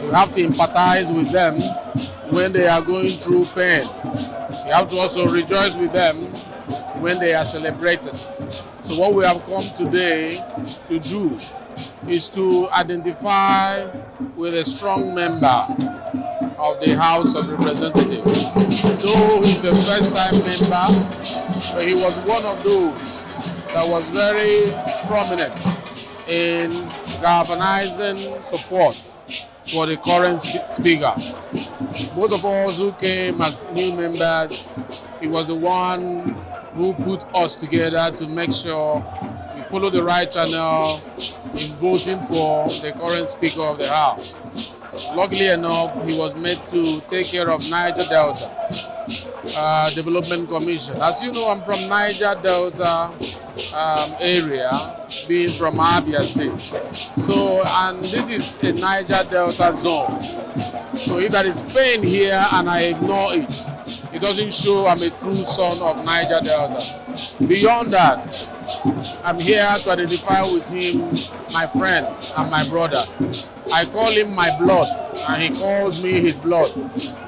You have to empathize with them when they are going through pain. You have to also rejoice with them when they are celebrating. So what we have come today to do is to identify with a strong member of the House of Representatives. Though he's a first-time member, but he was one of those that was very prominent in galvanizing support for the current speaker. Most of us who came as new members, he was the one who put us together to make sure we follow the right channel in voting for the current Speaker of the House. Luckily enough, he was made to take care of Niger Delta Development Commission. As you know, I'm from Niger Delta area, being from Abia State. So, and this is a Niger Delta zone. So if there is pain here and I ignore it, it doesn't show I'm a true son of Niger Delta. Beyond that, I'm here to identify with him, my friend and my brother. I call him my blood and he calls me his blood.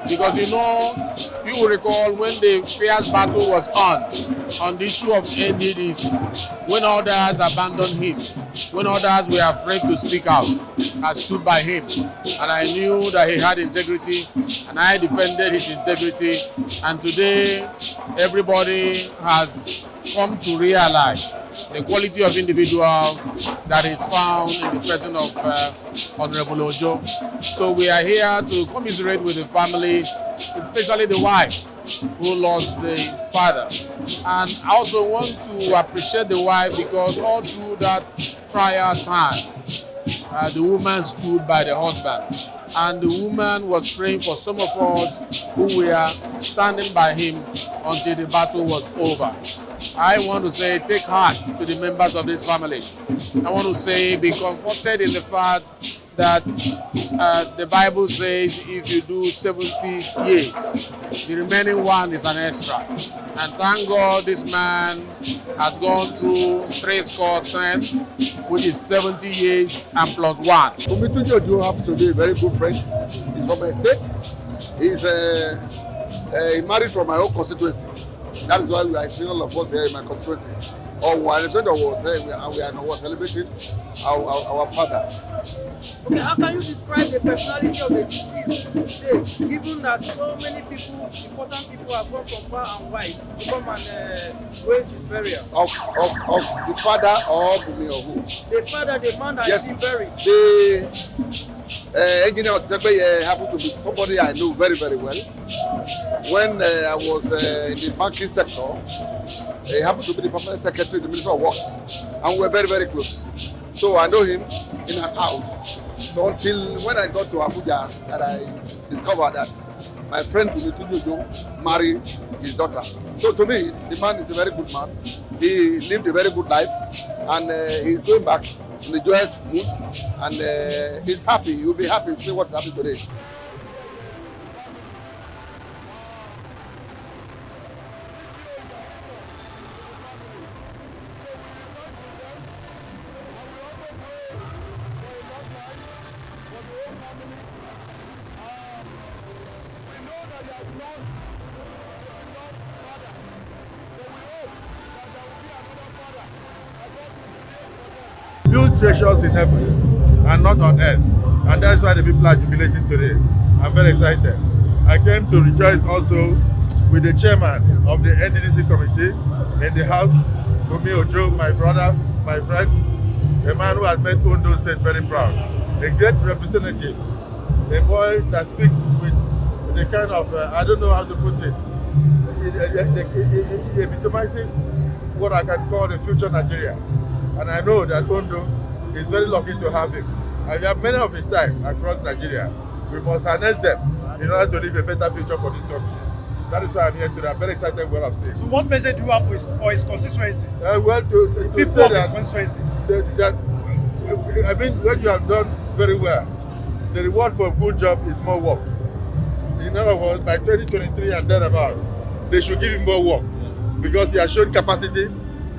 Because you know, you will recall when the fierce battle was on the issue of NDDC, when others abandoned him, when others were afraid to speak out, I stood by him. And I knew that he had integrity and I defended his integrity. And today, everybody has come to realize the quality of individual that is found in the person of Honorable Ojo. So we are here to commiserate with the family, especially the wife who lost the father. And I also want to appreciate the wife because all through that trial time, the woman stood by the husband. And the woman was praying for some of us who were standing by him until the battle was over. I want to say, take heart to the members of this family. I want to say, be comforted in the fact that the Bible says if you do 70 years, the remaining one is an extra. And thank God this man has gone through 10, which is 70 years and plus 1. Tunji-ojo happens to be a very good friend. He's from my state. He married from my own constituency. That is why we are seeing all of us here in my constituency. Or we are celebrating our father. Okay, how can you describe the personality of the deceased today, given that so many people, important people, have gone from far and wide to come and grace his burial? Of the father or Bumi or who? The father, the man that yes, is buried. The engineer of Tepe happened to be somebody I know very, very well. When I was in the banking sector, he happened to be the permanent secretary of the Ministry of Works, and we were very, very close. So I know him in and out. So until when I got to Abuja, that I discovered that my friend Tunji-ojo married his daughter. So to me, the man is a very good man. He lived a very good life, and he's going back in the joyous mood, and he's happy. You'll be happy to see what's happening today. Build treasures in heaven and not on earth, and that's why the people are jubilating today. I'm very excited. I came to rejoice also with the chairman of the NDDC committee in the house, Tunji-ojo, my brother, my friend, a man who has made Ondo State very proud, a great representative, a boy that speaks with the kind of, I don't know how to put it, it epitomizes what I can call the future Nigeria. And I know that Ondo is very lucky to have him. And we have many of his time across Nigeria. We must harness them in order to leave a better future for this country. That is why I'm here today. I'm very excited with what I've seen. So what message do you have for his constituency? Well, to People say of his that, constituency. I mean, when you have done very well, the reward for a good job is more work. In other words, by 2023 and thereabout, they should give him more work. Yes. Because he has shown capacity,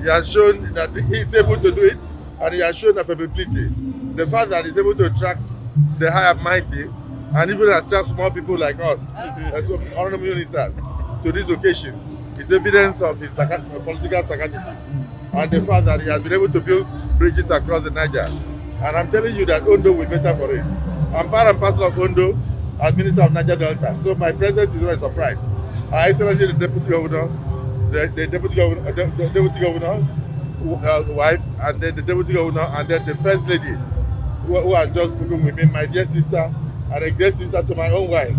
he has shown that he is able to do it, and he has shown affability. The fact that he is able to attract the high and mighty and even attract small people like us, as honorable ministers, to this occasion is evidence of his political sagacity and the fact that he has been able to build bridges across the Niger. And I'm telling you that Ondo will be better for it. I'm part and parcel of Ondo as Minister of Niger Delta, so my presence is not a surprise. Her Excellency the Deputy Governor, the Deputy Governor, wife, and then the Deputy Governor, and then the First Lady, who has just spoken with me, my dear sister, and a great sister to my own wife,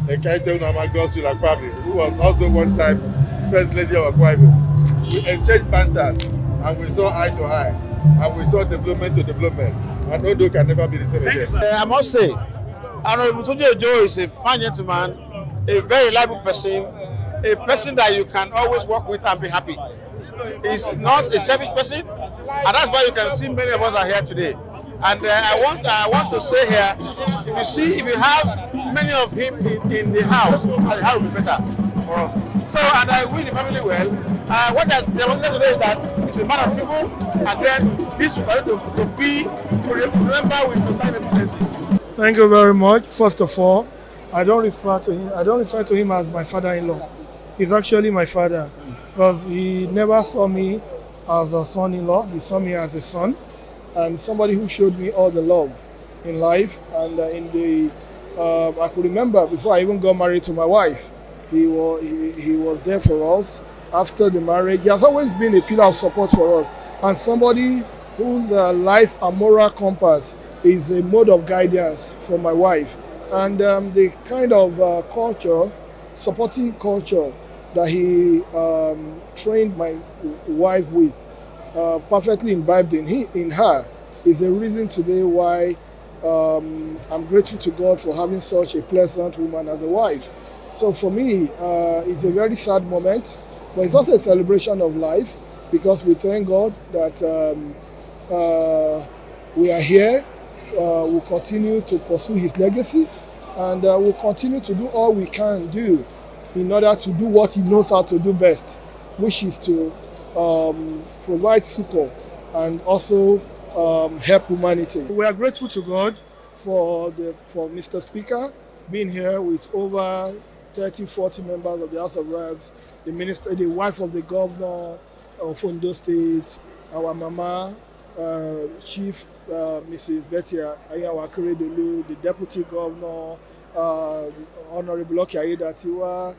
Ekaite Unamagosu Lakwabi, who was also one time First Lady of Akwa Ibom. We exchanged banters, and we saw eye to eye, and we saw development to development, and Ondo can never be the same again. I must say, Honorable Tunji-ojo is a fine gentleman, a very reliable person, a person that you can always work with and be happy. He's not a selfish person, and that's why you can see many of us are here today. And I want to say here, if you have many of him in the house will be better for us. So, and I wish the family well. What I demonstrated today is that it's a matter of people, and then this is to remember with nostalgic presidency. Thank you very much. First of all, I don't refer to him as my father-in-law. He's actually my father, because he never saw me as a son-in-law. He saw me as a son, and somebody who showed me all the love in life. And I could remember before I even got married to my wife, he was there for us. After the marriage, he has always been a pillar of support for us, and somebody whose life and moral compass is a mode of guidance for my wife. And the kind of culture, supporting culture that he trained my wife with, perfectly imbibed in her, is a reason today why I'm grateful to God for having such a pleasant woman as a wife. So for me, it's a very sad moment, but it's also a celebration of life, because we thank God that we are here. We'll continue to pursue his legacy, and we'll continue to do all we can do in order to do what he knows how to do best, which is to provide succor and also help humanity. We are grateful to God for Mr. Speaker being here with over 30-40 members of the House of Reps, the minister, the wife of the governor of Ondo State, our mama, Chief Mrs. Betty Ayawakeredolu, the Deputy Governor, Honorable Lucky Aiyedatiwa,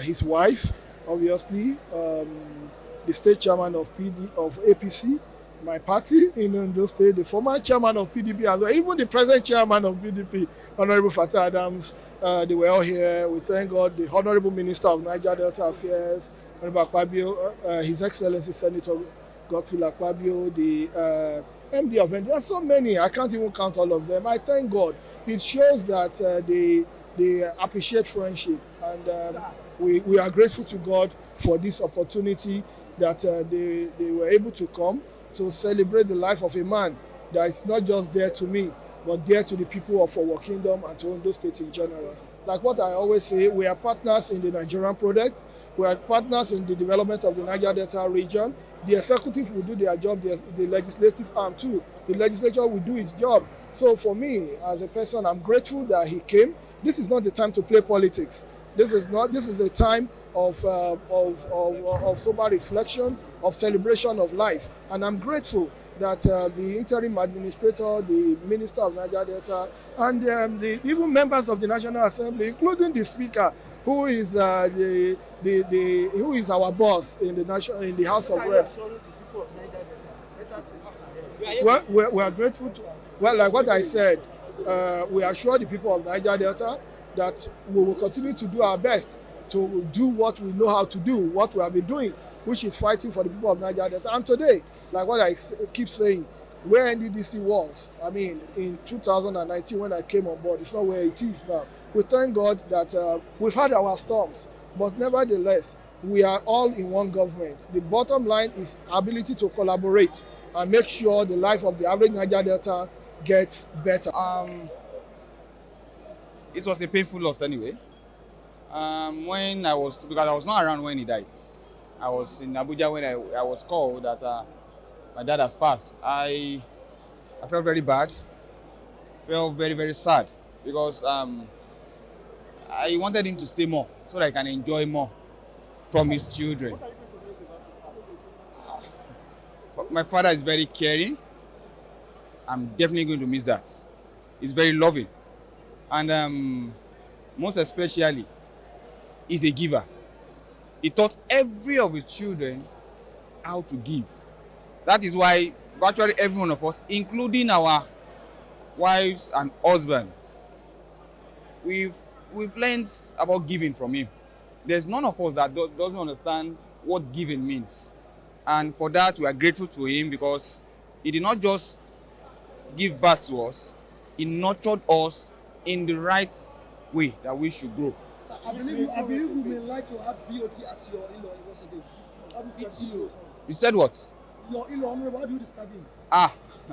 his wife, obviously, the State Chairman of APC, my party in Ondo State, the former Chairman of PDP as well, even the present Chairman of PDP, Honorable Fatah Adams, they were all here. We thank God, the Honorable Minister of Niger Delta Affairs, Honorable Akpabio, His Excellency Senator Godfrey Akpabio, the MD of ND. There are so many, I can't even count all of them. I thank God. It shows that they appreciate friendship, and we are grateful to God for this opportunity that they were able to come to celebrate the life of a man that is not just dear to me, but dear to the people of our kingdom and to Ondo State in general. Like what I always say, we are partners in the Nigerian project. We are partners in the development of the Niger Delta region. The executive will do their job, the legislative arm too. The legislature will do its job. So for me, as a person, I'm grateful that he came. This is not the time to play politics. This is a time of sober reflection, of celebration of life. And I'm grateful that the interim administrator, the Minister of Niger Delta, and even members of the National Assembly, including the Speaker, who is who is our boss in the House of Reps. Well, we are grateful to. Well, like what I said, we assure the people of Niger Delta that we will continue to do our best to do what we know how to do, what we have been doing, which is fighting for the people of Niger Delta. And today, like what I keep saying, where NDDC was, I mean, in 2019 when I came on board, it's not where it is now. We thank God that we've had our storms, but nevertheless, we are all in one government. The bottom line is ability to collaborate and make sure the life of the average Niger Delta gets better. It was a painful loss anyway. Because I was not around when he died. I was in Abuja when I was called that my dad has passed. I felt very bad, felt very, very sad because I wanted him to stay more so that I can enjoy more from his children. What are you going to miss about your father? But my father is very caring. I'm definitely going to miss that. He's very loving. And most especially, he's a giver. He taught every of his children how to give. That is why virtually every one of us, including our wives and husbands, we've learned about giving from him. There's none of us that doesn't understand what giving means. And for that, we are grateful to him because he did not just give birth to us, he nurtured us in the right way that we should grow. Sir, I believe you may like to have BOT as your in-law once again. How do you describe BTO? You said what? Your in-law, how do you describe him? Ah. He's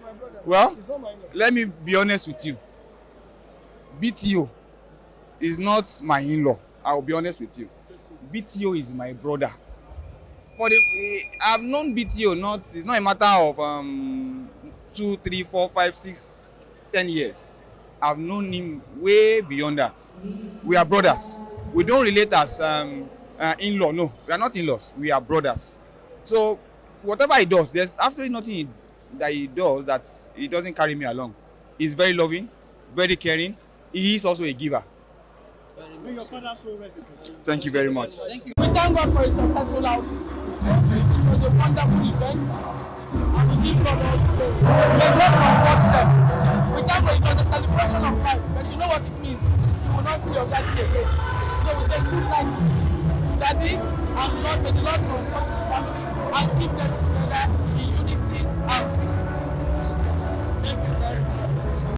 my brother. Well, He's not my in-law. let me be honest with you. BTO is not my in-law. I'll be honest with you. BTO is my brother. I've known BTO it's not a matter of 2, 3, 4, 5, 6, 10 years. I've known him way beyond that. We are brothers. We don't relate as in-law. No, we are not in-laws. We are brothers. So whatever he does, there's absolutely nothing that he does that he doesn't carry me along. He's very loving, very caring. He is also a giver. May your father so rest. Thank you very much. Thank you. We thank God for a successful outing. It was a wonderful event, and we give God all the glory. May God comfort them. We thank God it was a celebration of life, but you know what it means. You will not see your daddy again. So we say good night to daddy, and Lord, may the Lord comfort his family and keep them together in unity and